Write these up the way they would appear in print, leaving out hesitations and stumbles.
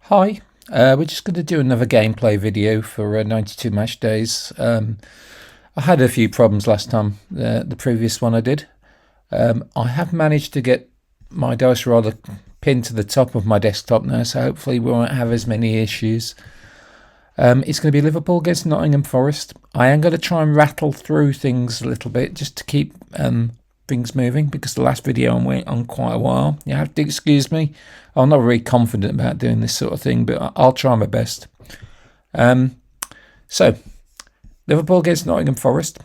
Hi, we're just going to do another gameplay video for 92 match days. I had a few problems last time, the previous one I did. I have managed to get my dice roller pinned to the top of my desktop now, so hopefully we won't have as many issues. It's going to be Liverpool against Nottingham Forest. I am going to try and rattle through things a little bit just to keep things moving, because the last video I went on quite a while. You have to excuse me. I'm not very confident about doing this sort of thing, but I'll try my best. So, Liverpool against Nottingham Forest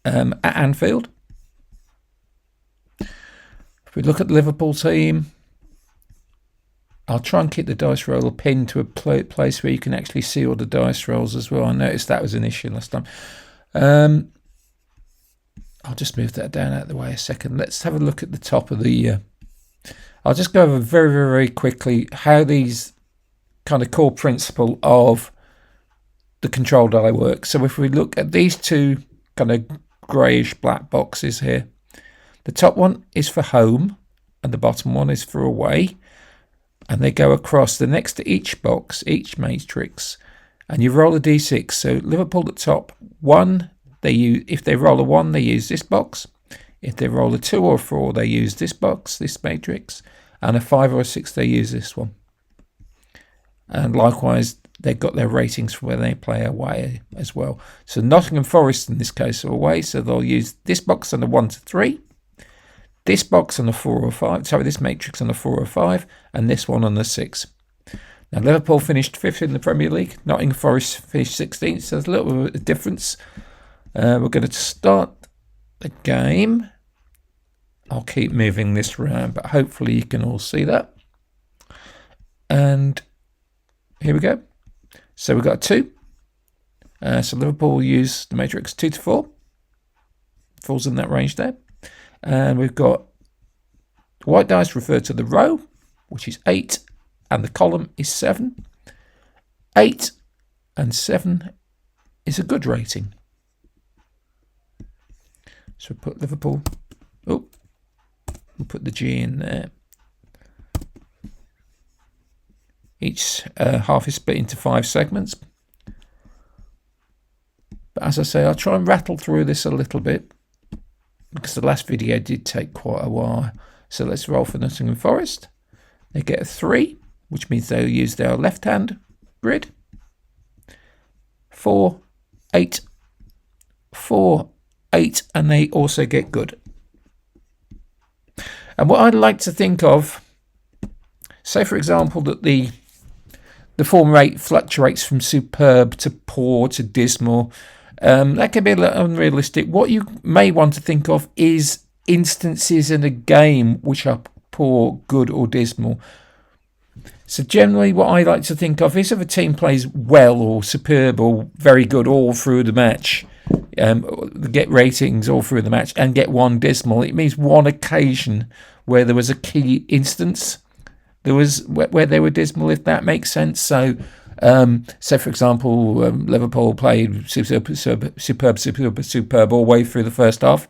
at Anfield. If we look at the Liverpool team, I'll try and keep the dice roller pinned to a place where you can actually see all the dice rolls as well. I noticed that was an issue last time. I'll just move that down out of the way a second. Let's have a look at the top of the... I'll just go over very, very, very quickly how these kind of core principle of the control die work. So if we look at these two kind of greyish black boxes here, the top one is for home and the bottom one is for away. And they go across the next to each box, each matrix, and you roll a d6. So Liverpool at top, one, they use, if they roll a 1, they use this box. If they roll a 2 or a 4, they use this box, this matrix. And a 5 or a 6, they use this one. And likewise, they've got their ratings for where they play away as well. So Nottingham Forest, in this case, are away. So they'll use this box on a 1 to 3. This box on a 4 or 5. Sorry, this matrix on a 4 or 5. And this one on a 6. Now, Liverpool finished 5th in the Premier League. Nottingham Forest finished 16th. So there's a little bit of a difference. We're going to start the game. I'll keep moving this around, but hopefully you can all see that. And here we go. So we've got 2. So Liverpool will use the matrix 2 to 4. Falls in that range there. And we've got white dice referred to the row, which is 8, and the column is 7. 8 and 7 is a good rating. So put Liverpool, we'll put the G in there. Each half is split into 5 segments. But as I say, I'll try and rattle through this a little bit, because the last video did take quite a while. So let's roll for Nottingham Forest. They get a 3, which means they'll use their left-hand grid. 4, 8, 4, 8, and they also get good. And what I'd like to think of, say for example that the form rate fluctuates from superb to poor to dismal. That can be a little unrealistic. What you may want to think of is instances in a game which are poor, good or dismal. So generally what I like to think of is if a team plays well or superb or very good all through the match, get ratings all through the match and get one dismal, it means one occasion where there was a key instance there was where they were dismal, if that makes sense. So say for example Liverpool played superb all the way through the first half,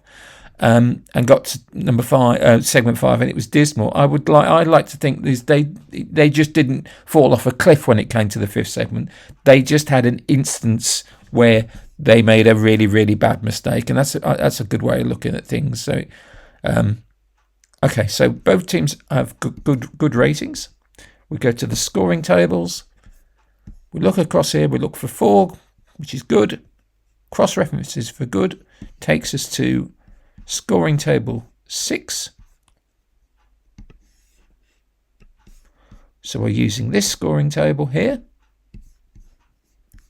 and got to number 5, segment 5, and it was dismal. I'd like to think they just didn't fall off a cliff when it came to the 5th segment. They just had an instance where they made a really, really bad mistake, and that's a good way of looking at things. So okay, so both teams have good ratings. We go to the scoring tables. We look across here. We look for 4, which is good. Cross references for good takes us to scoring table 6. So we're using this scoring table here,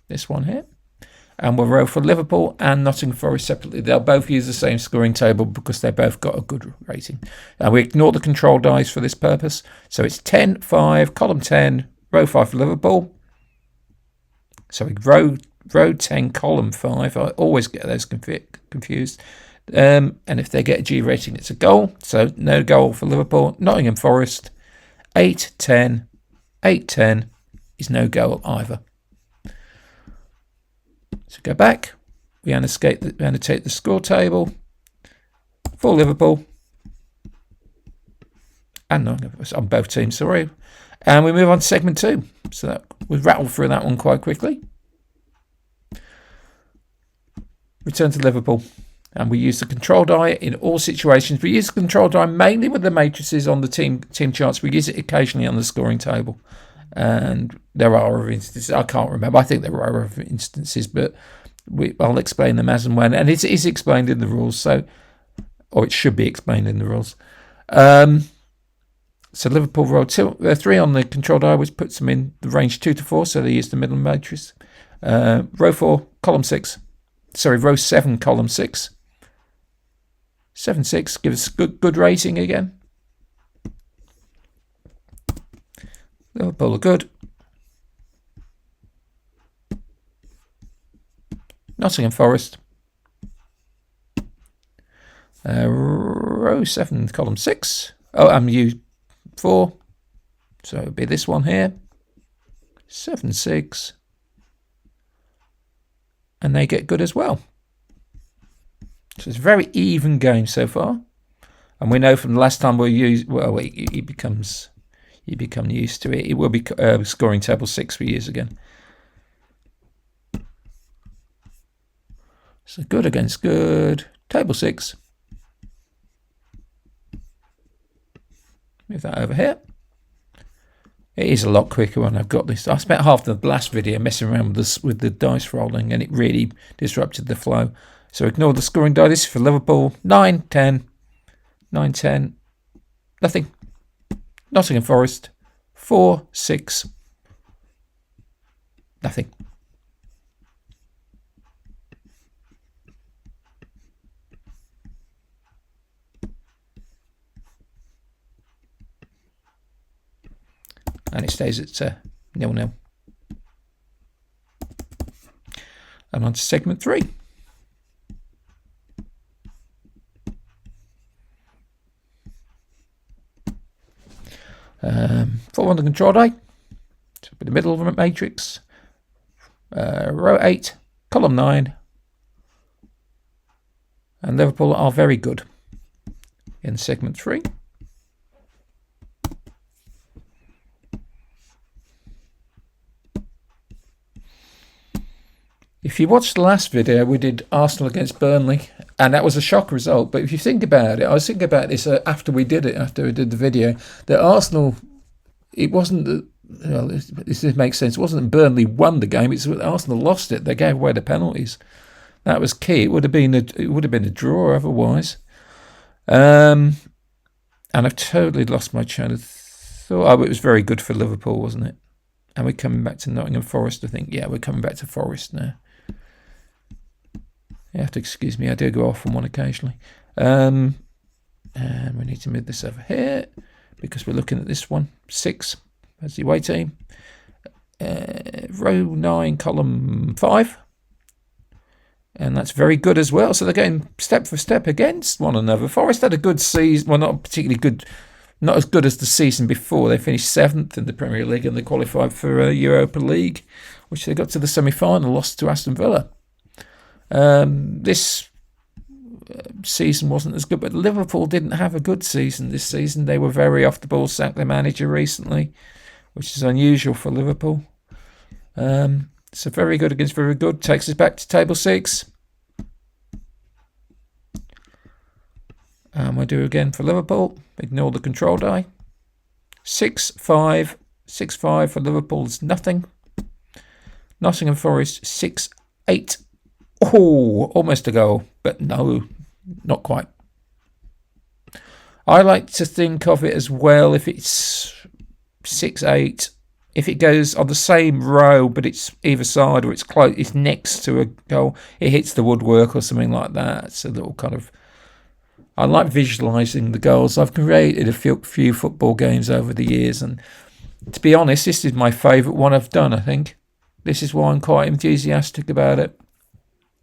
this one here, and we'll row for Liverpool and Nottingham Forest separately. They'll both use the same scoring table because they both got a good rating. And we ignore the control dice for this purpose. So it's 10, 5, column 10, row 5 for Liverpool. So we row 10, column 5. I always get those confused. And if they get a G rating, it's a goal. So no goal for Liverpool. Nottingham Forest, 8, 10, 8, 10 is no goal either. So go back. We annotate the score table for Liverpool and Nottingham on both teams. Sorry, And we move on to segment 2. So we rattled through that one quite quickly. Return to Liverpool. And we use the control die in all situations. We use the control die mainly with the matrices on the team charts. We use it occasionally on the scoring table. And there are other instances. I can't remember. I think there are other instances, but I'll explain them as and when. And it is explained in the rules, or it should be explained in the rules. So Liverpool roll 3 on the control die, which puts them in the range 2 to 4. So they use the middle matrix. Row 4, column 6. Sorry, row 7, column 6. 7-6 gives us good rating again. Liverpool are good. Nottingham Forest. Row 7, column 6. Oh, U4. So it would be this one here. 7-6. And they get good as well. So it's a very even game so far. And we know from the last time you become used to it. It will be scoring table 6 we use again. So good against good. Table 6. Move that over here. It is a lot quicker when I've got this. I spent half the last video messing around with the dice rolling, and it really disrupted the flow. So ignore the scoring die. This is for Liverpool. 9-10. 9-10. Nothing. Nottingham Forest. 4-6. Nothing. And it stays at 0-0. And on to segment 3. 4 on the control die. So in the middle of the matrix. Row 8, column 9. And Liverpool are very good in segment 3. If you watched the last video, we did Arsenal against Burnley, and that was a shock result. But if you think about it, I was thinking about this after we did the video, that Arsenal, it wasn't, this makes sense, it wasn't that Burnley won the game, it's that Arsenal lost it. They gave away the penalties. That was key. It would have been a draw otherwise. And I've totally lost my train of thought. Oh, it was very good for Liverpool, wasn't it? And we're coming back to Nottingham Forest, I think. Yeah, we're coming back to Forest now. You have to excuse me, I do go off on one occasionally. And we need to move this over here because we're looking at this one. 6 as the away team. Row 9, column 5. And that's very good as well. So they're going step for step against one another. Forest had a good season. Well, not particularly good. Not as good as the season before. They finished 7th in the Premier League and they qualified for Europa League, which they got to the semi-final, lost to Aston Villa. This season wasn't as good, but Liverpool didn't have a good season this season. They were very off the ball, sacked their manager recently, which is unusual for Liverpool. So very good against very good. Takes us back to table 6. And we'll do again for Liverpool. Ignore the control die. 6-5. 6-5 for Liverpool is nothing. Nottingham Forest 6-8. Oh, almost a goal, but no, not quite. I like to think of it as well, if it's 6-8, if it goes on the same row, but it's either side or it's close, it's next to a goal, it hits the woodwork or something like that. It's a little kind of, I like visualising the goals. I've created a few football games over the years, and to be honest, this is my favourite one I've done, I think. This is why I'm quite enthusiastic about it.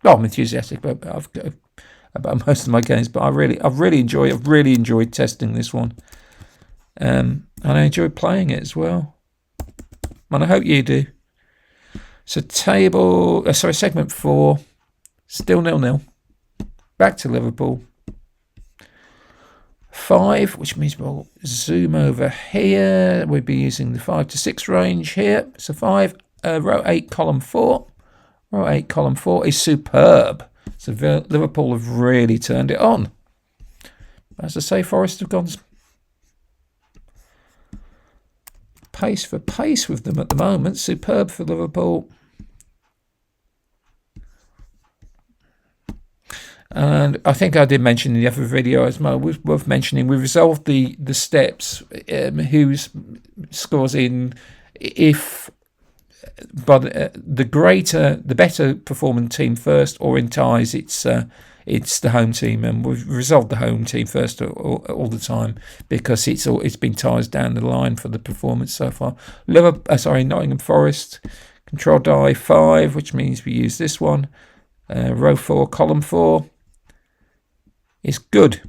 Well, I'm enthusiastic about most of my games, but I've really enjoyed testing this one. And I enjoy playing it as well. And I hope you do. So segment 4, still 0-0. Back to Liverpool. 5, which means we'll zoom over here. We'll be using the 5 to 6 range here. So 5, row 8, column 4. Row 8, column 4 is superb. So Liverpool have really turned it on. As I say, Forest have gone pace for pace with them at the moment. Superb for Liverpool. And I think I did mention in the other video as well, worth mentioning, we resolved the steps, who scores in if but the better performing team first, or in ties it's the home team, and we've resolved the home team first all the time because it's been ties down the line for the performance so far. Nottingham Forest, control die 5, which means we use this one. Row 4, column 4 is good,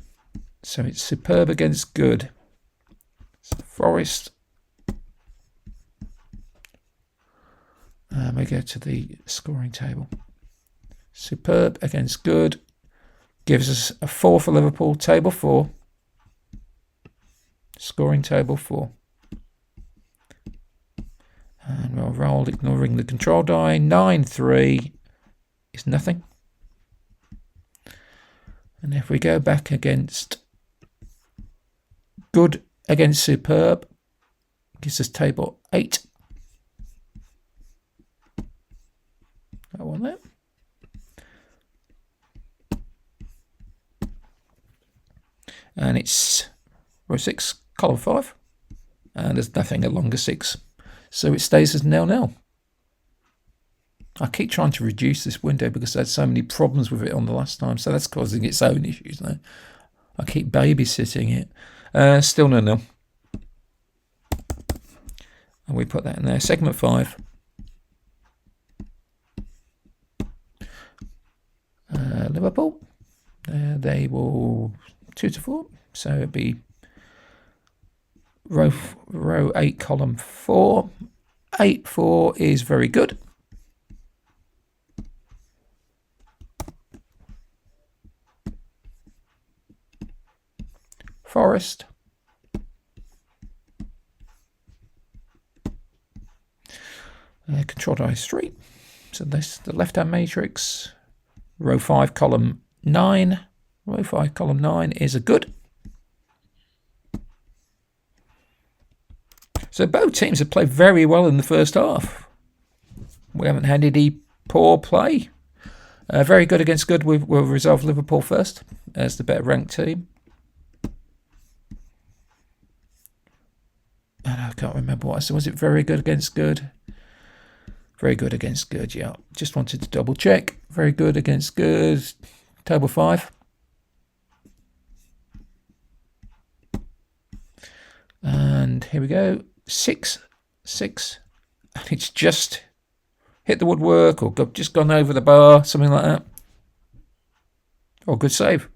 so it's superb against good. So Forest. We go to the scoring table. Superb against good gives us a 4 for Liverpool. Table 4. Scoring table 4. And we'll roll, ignoring the control die. 9-3 is nothing. And if we go back against good against superb, gives us table 8. That one there. And it's row 6, column 5. And there's nothing along the 6. So it stays as 0-0. I keep trying to reduce this window because I had so many problems with it on the last time. So that's causing its own issues now. I keep babysitting it. Still 0-0. And we put that in there. Segment 5. Liverpool. They will 2-4. So it'd be row 8, column 4. 8-4 is very good. Forest. Control die 3. So this the left-hand matrix. Row 5, column 9. Row 5, column 9 is a good. So both teams have played very well in the first half. We haven't had any poor play. Very good against good. We'll resolve Liverpool first as the better ranked team. And I can't remember what I said. Was it very good against good? Very good against good, yeah. Just wanted to double check. Very good against good. Table 5. And here we go. 6. And it's just hit the woodwork or just gone over the bar, something like that. Or good save.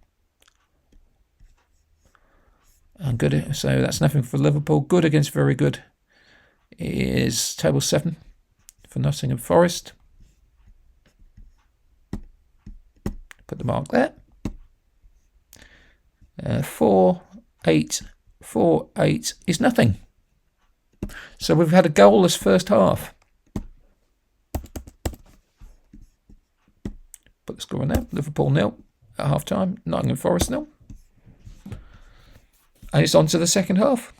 And good, so that's nothing for Liverpool. Good against very good is table 7 for Nottingham Forest. Put the mark there. 4-8. 4-8 is nothing. So we've had a goalless first half. Put the score in there. Liverpool 0 at half time. Nottingham Forest 0. And it's on to the second half.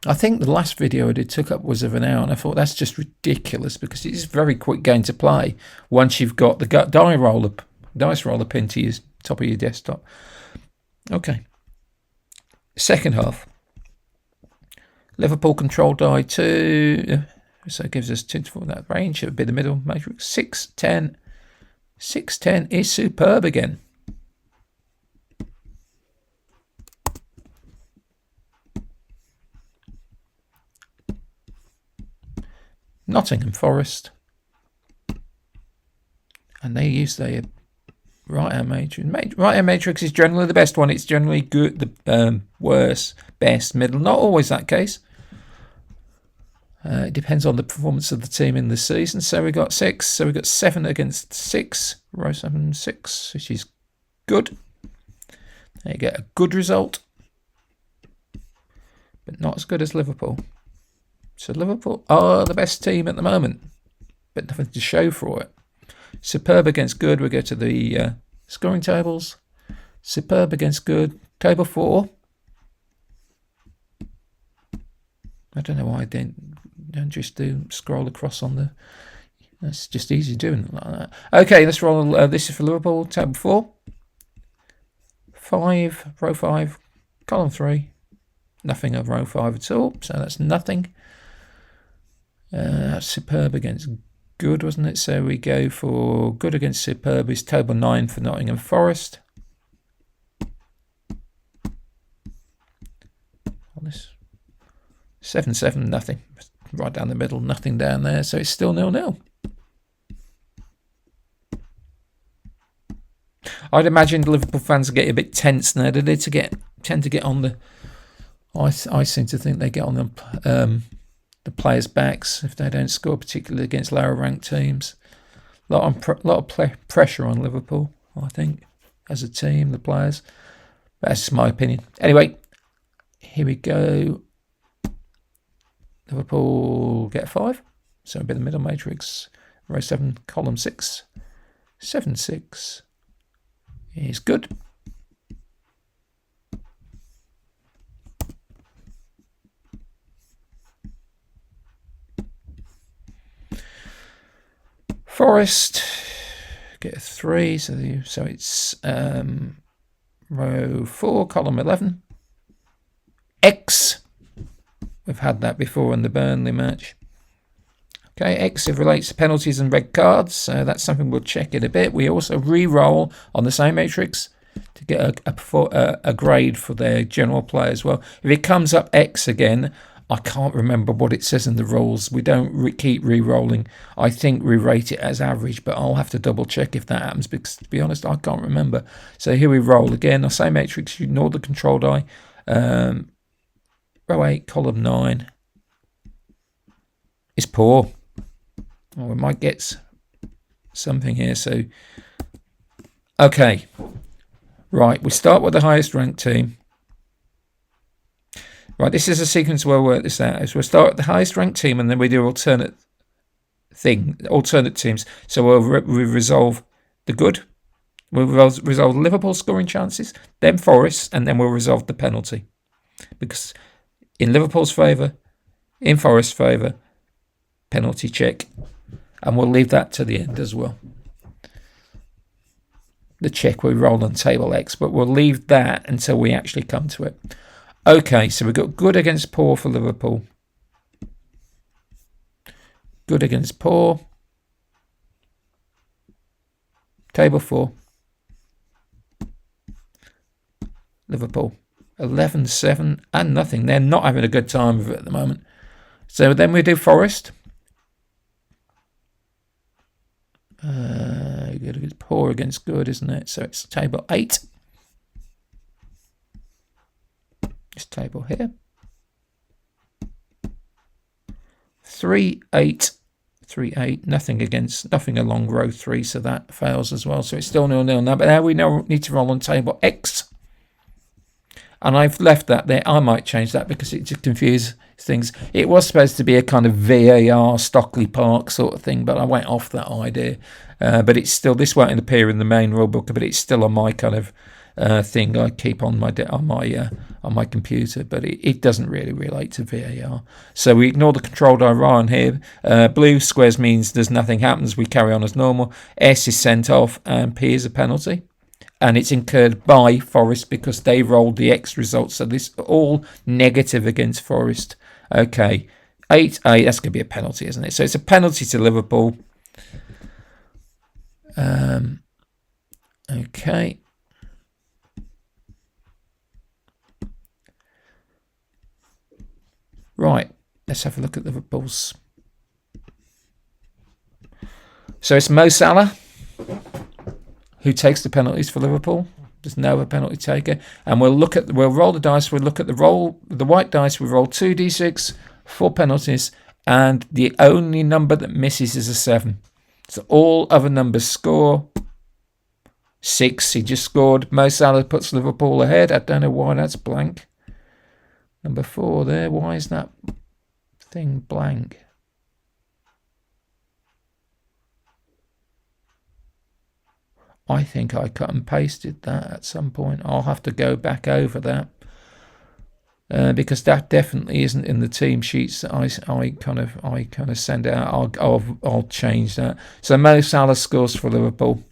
I think the last video I did took up was of an hour, and I thought that's just ridiculous because it's a very quick game to play once you've got the dice roller pinned to your top of your desktop. Okay. Second half. Liverpool control die 2. So it gives us 2 for that range. It would be the middle matrix. 6-10. 6-10 is superb again. Nottingham Forest, and they use their right-hand matrix. Right-hand matrix is generally the best one. It's generally good, the worst, best, middle. Not always that case. It depends on the performance of the team in the season. So we got 6. So we got 7 against 6. Row 7, 6, which is good. There you get a good result, but not as good as Liverpool. So Liverpool are the best team at the moment, but nothing to show for it. Superb against good. We go to the scoring tables. Superb against good. Table 4. I don't know why I don't just scroll across on the. That's just easy doing it like that. Okay, let's roll. This is for Liverpool. Table 4. 5, row 5, column 3. Nothing of row 5 at all. So that's nothing. Superb against good, wasn't it? So we go for good against superb is table 9 for Nottingham Forest. This 7-7, nothing. Right down the middle, nothing down there. So it's still 0-0. I'd imagine the Liverpool fans get a bit tense now. Do they tend to get on the? I seem to think they get on the players' backs if they don't score, particularly against lower ranked teams. A lot of pressure on Liverpool, I think, as a team, the players. But that's just my opinion. Anyway, here we go. Liverpool get a 5. So a bit of middle matrix. Row 7, column 6. 7-6 is good. Forest get a 3, so it's row 4, column 11. X, we've had that before in the Burnley match. Okay, X, it relates to penalties and red cards, so that's something we'll check in a bit. We also re-roll on the same matrix to get a grade for their general play as well. If it comes up X again, I can't remember what it says in the rules. We don't keep re-rolling. I think we rate it as average, but I'll have to double check if that happens because, to be honest, I can't remember. So here we roll again. Our same matrix, you ignore the control die. Row 8, column 9 is poor. Oh, we might get something here. So, okay. Right, we start with the highest ranked team. Right, this is a sequence where we'll work this out. So we'll start at the highest ranked team and then we do alternate teams. So we'll resolve the good. We'll resolve Liverpool scoring chances, then Forest, and then we'll resolve the penalty. Because in Liverpool's favour, in Forest's favour, penalty check. And we'll leave that to the end as well. The check we roll on table X, but we'll leave that until we actually come to it. Okay, so we've got good against poor for Liverpool. Good against poor. Table 4. Liverpool. 11-7 and nothing. They're not having a good time with it at the moment. So then we do Forest. Good against poor against good, isn't it? So it's table 8. This table here. 3-8. 3-8. Nothing along row 3, so that fails as well. So it's still 0-0 now. But now we need to roll on table X. And I've left that there. I might change that because it just confuses things. It was supposed to be a kind of VAR Stockley Park sort of thing, but I went off that idea. But it's still, this won't appear in the main rulebook, but it's still on my kind of thing I keep on my computer, but it doesn't really relate to VAR. So we ignore the control die on here. Blue squares means there's nothing happens. We carry on as normal. S is sent off, and P is a penalty. And it's incurred by Forest because they rolled the X results. So this all negative against Forest. Okay, 8-8. That's going to be a penalty, isn't it? So it's a penalty to Liverpool. Okay. Right. Let's have a look at Liverpool's. So it's Mo Salah who takes the penalties for Liverpool. There's no other penalty taker. And we'll roll the dice. We'll look at the white dice. We roll 2d6, 4 penalties, and the only number that misses is a 7. So all other numbers score. 6, he just scored. Mo Salah puts Liverpool ahead. I don't know why that's blank. Number 4 there. Why is that thing blank? I think I cut and pasted that at some point. I'll have to go back over that. Because that definitely isn't in the team sheets that I kind of send out. I'll change that. So Mo Salah scores for Liverpool.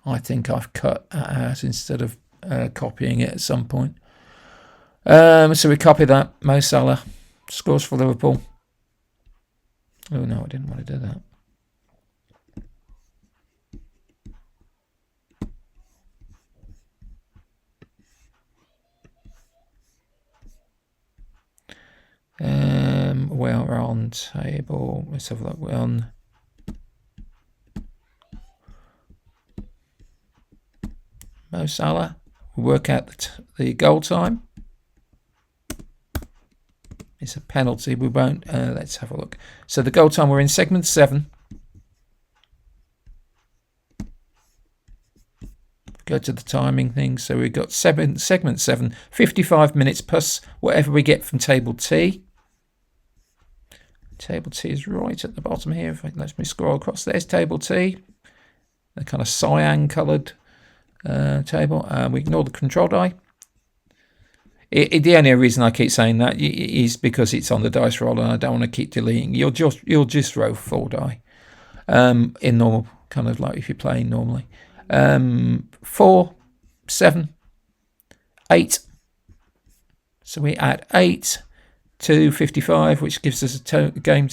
I think I've cut that out instead of copying it at some point. So we copy that. Mo Salah scores for Liverpool. Oh no, I didn't want to do that. Well, we're on table. Let's have a look. We're on Mo Salah. We'll work out the goal time. It's a penalty. We won't. Let's have a look. So the goal time, we're in segment 7. Go to the timing thing. So we've got segment 7, 55 minutes plus whatever we get from table T. Table T is right at the bottom here. If it lets me scroll across, there's table T, the kind of cyan coloured table. We ignore the control die. The only reason I keep saying that is because it's on the dice roll, and I don't want to keep deleting. You'll just roll 4 die in normal, kind of like if you're playing normally. 4, 7, 8. So we add 8 to 55, which gives us a game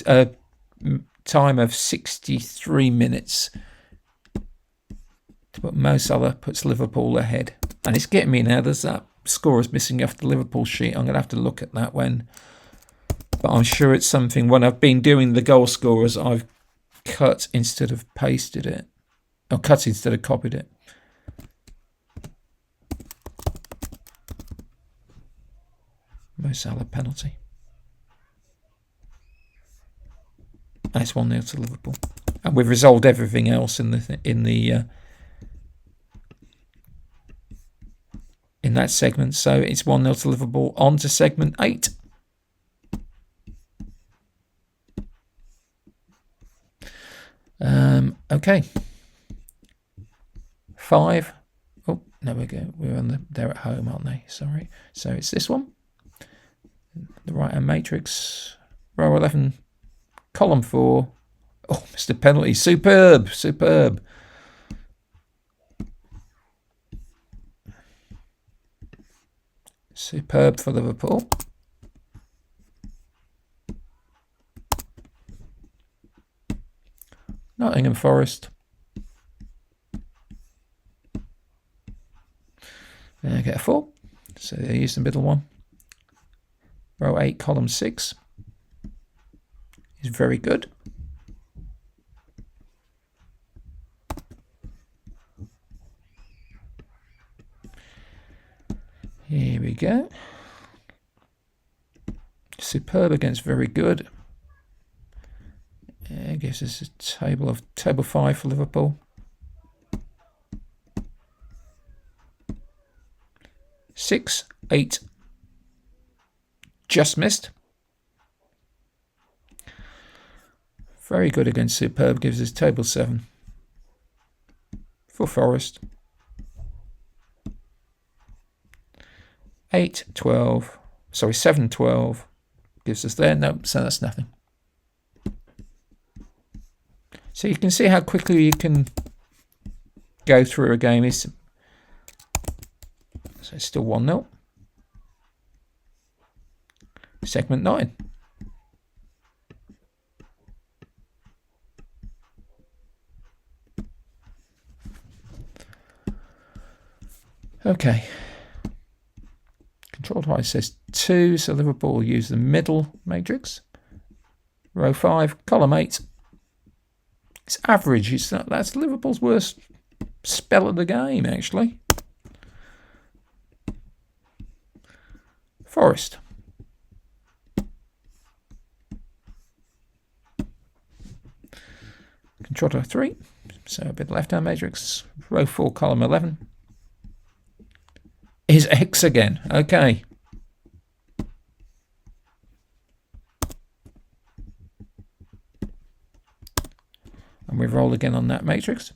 time of 63 minutes. But Mo Salah puts Liverpool ahead, and it's getting me now. There's that score is missing off the Liverpool sheet. I'm going to have to look at that when, but I'm sure it's something. When I've been doing the goal scorers, I've cut instead of pasted it, or cut instead of copied it. Mo Salah penalty. And it's 1-0 to Liverpool, and we've resolved everything else in that segment. So it's 1-0 to Liverpool. On to segment 8. Okay. 5. Oh, there we go. They're at home, aren't they? Sorry. So it's this one. The right-hand matrix. Row 11. Column 4. Oh, Mr. Penalty. Superb. Superb for Liverpool. Nottingham Forest. Get a 4. So they use the middle one. Row 8, column 6. Is very good. Here we go. Superb against very good. Gives us a table 5 for Liverpool. 6, 8. Just missed. Very good against superb. Gives us table 7 for Forest. 8, 12. Sorry, 7, 12. Gives us there. No, so that's nothing. So you can see how quickly you can go through a game. So it's still 1-0. Segment 9. Okay. Control high says 2, so Liverpool will use the middle matrix. Row 5, column 8. It's average. That's Liverpool's worst spell of the game, actually. Forest. Control 3. So a bit left-hand matrix. Row 4, column 11 is X again. Okay. And we roll again on that matrix.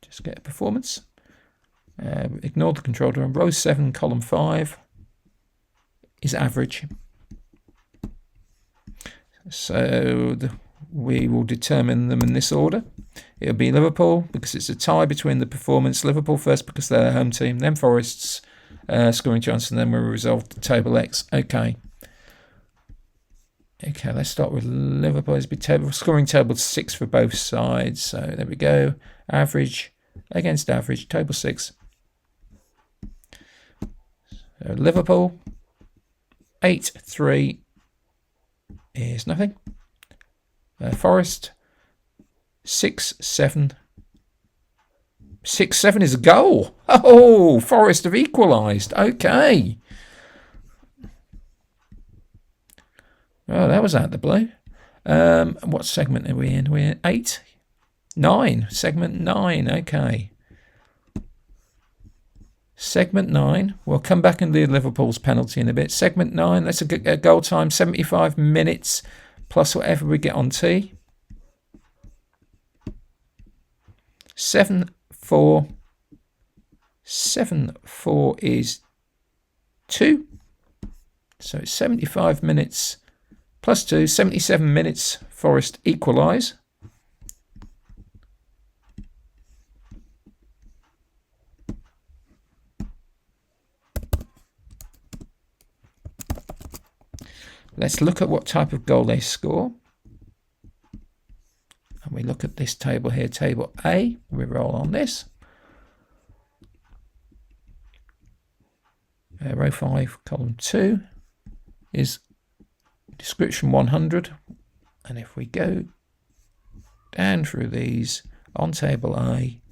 Just get a performance. Ignore the controller. Row 7, column 5 is average. So we will determine them in this order. It'll be Liverpool because it's a tie between the performance. Liverpool first because they're the home team. Then Forest's scoring chance, and then we'll resolve the table X. Okay. Okay, let's start with Liverpool. It's scoring table 6 for both sides. So there we go. Average against average, table 6. So Liverpool 8-3 is nothing. Forest 6-7. 6-7 is a goal. Oh, Forest have equalised. Okay. Oh, that was out of the blue. What segment are we in? We're in 8? 9. Segment 9. Okay. Segment 9. We'll come back and do Liverpool's penalty in a bit. Segment 9. That's a goal time. 75 minutes plus whatever we get on T. 7-4. 7-4 is 2. So it's 75 minutes plus 2. 77 minutes. Forest equalise. Let's look at what type of goal they score. And we look at this table here, table A. We roll on this. Row 5, column 2 is description 100. And if we go down through these on table A,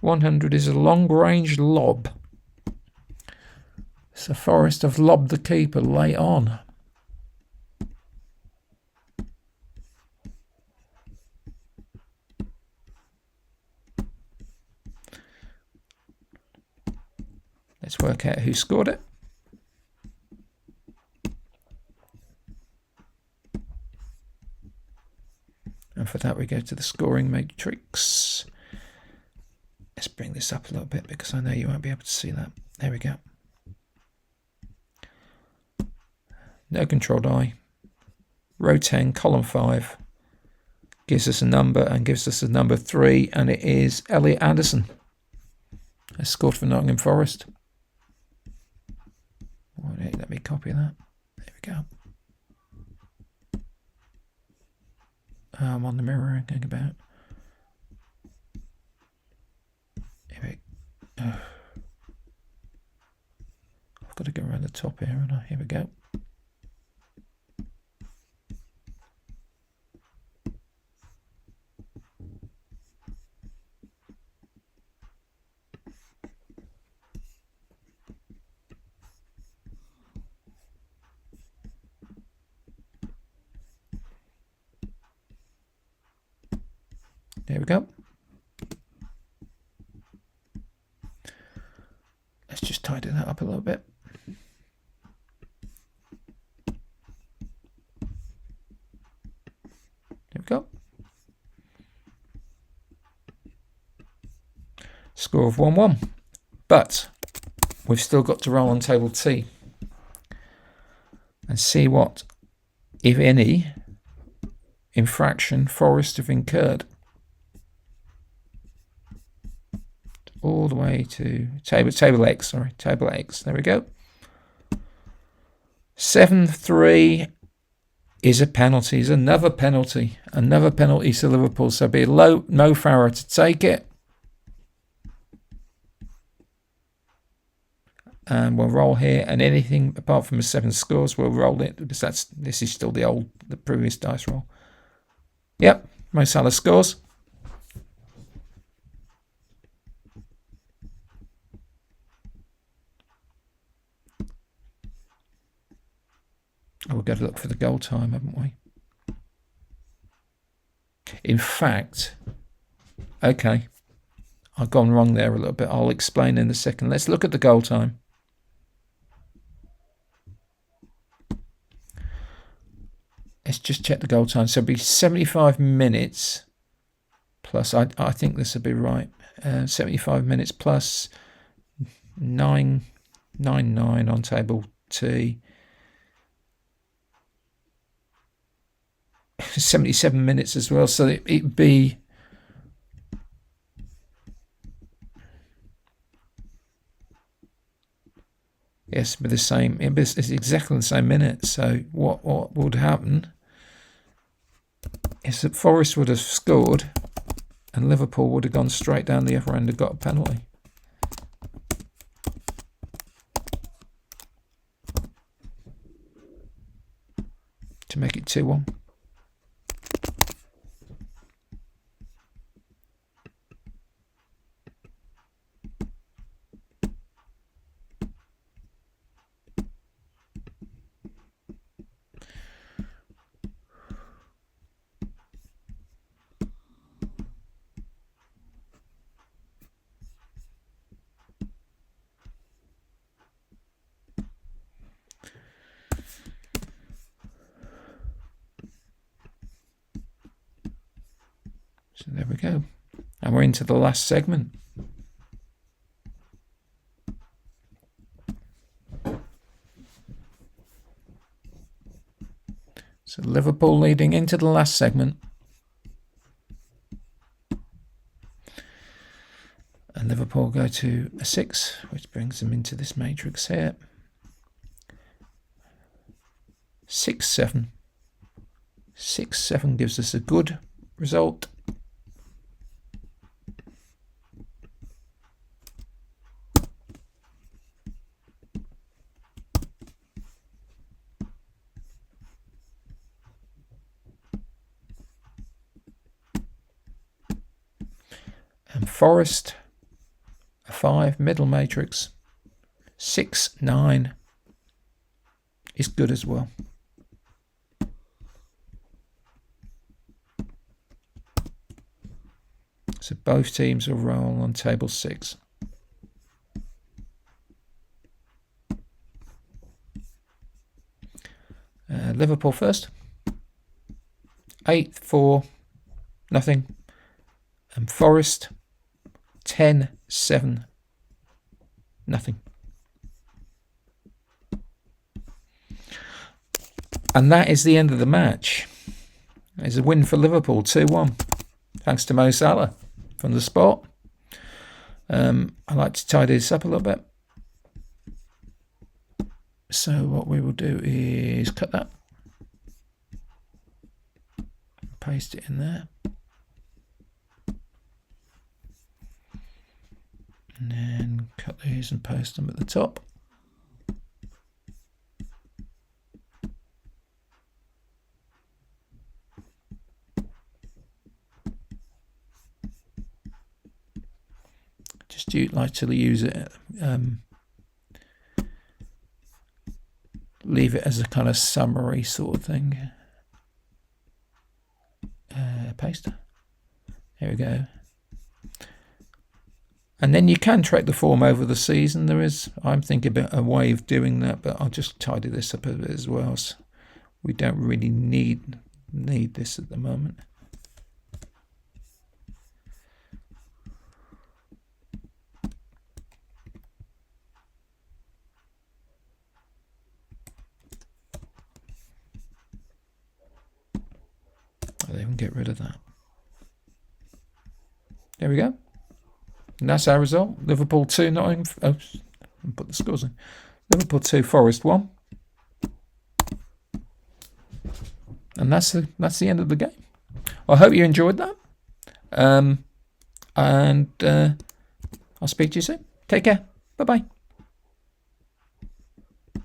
100 is a long-range lob. So Forest have lobbed the keeper late on. Let's work out who scored it. And for that we go to the scoring matrix. Let's bring this up a little bit because I know you won't be able to see that. There we go. No controlled I. Row 10, column 5 gives us a number and gives us a number 3, and it is Elliot Anderson. Has scored for Nottingham Forest. Let me copy that. There we go. I'm on the mirror going about. Here we go. I've got to go around the top here, haven't I? Here we go. There we go. Let's just tidy that up a little bit. There we go. Score of 1-1. But we've still got to roll on table T and see what, if any, infraction Forest have incurred. All the way to table X, sorry, table X. There we go. 7-3 is a penalty, is another penalty to Liverpool. So be low, no Farah to take it. And we'll roll here, and anything apart from the 7 scores, we'll roll it because this is still the previous dice roll. Yep, Mo Salah scores. have a look for the goal time, haven't we? In fact, okay, I've gone wrong there a little bit. I'll explain in a second. Let's look at the goal time. Let's just check the goal time. So it'll be 75 minutes plus, I think this will be right, 75 minutes plus 999 on table T. 77 minutes as well, so it'd be yes, but the same. It's exactly the same minutes. So what would happen is that Forest would have scored, and Liverpool would have gone straight down the other end and got a penalty. To make it 2-1. So there we go. And we're into the last segment. So Liverpool leading into the last segment. And Liverpool go to a 6, which brings them into this matrix here. 6-7. 6-7 gives us a good result. And Forest, a 5, middle matrix, 6-9 is good as well. So both teams will roll on table 6. Liverpool first. 8-4, nothing. And Forest 10-7, nothing. And that is the end of the match. It's a win for Liverpool, 2-1. Thanks to Mo Salah from the spot. I like to tidy this up a little bit. So what we will do is cut that. Paste it in there. And then cut these and post them at the top. Just like to use it, leave it as a kind of summary sort of thing. Paste. Here we go. And then you can track the form over the season. There is, I'm thinking about a way of doing that, but I'll just tidy this up a bit as well. So we don't really need this at the moment. I'll even get rid of that. There we go. And that's our result. Liverpool 2, Nottingham. Oh, I'll put the scores in. Liverpool 2, Forest 1. And that's the end of the game. I hope you enjoyed that. And I'll speak to you soon. Take care. Bye-bye.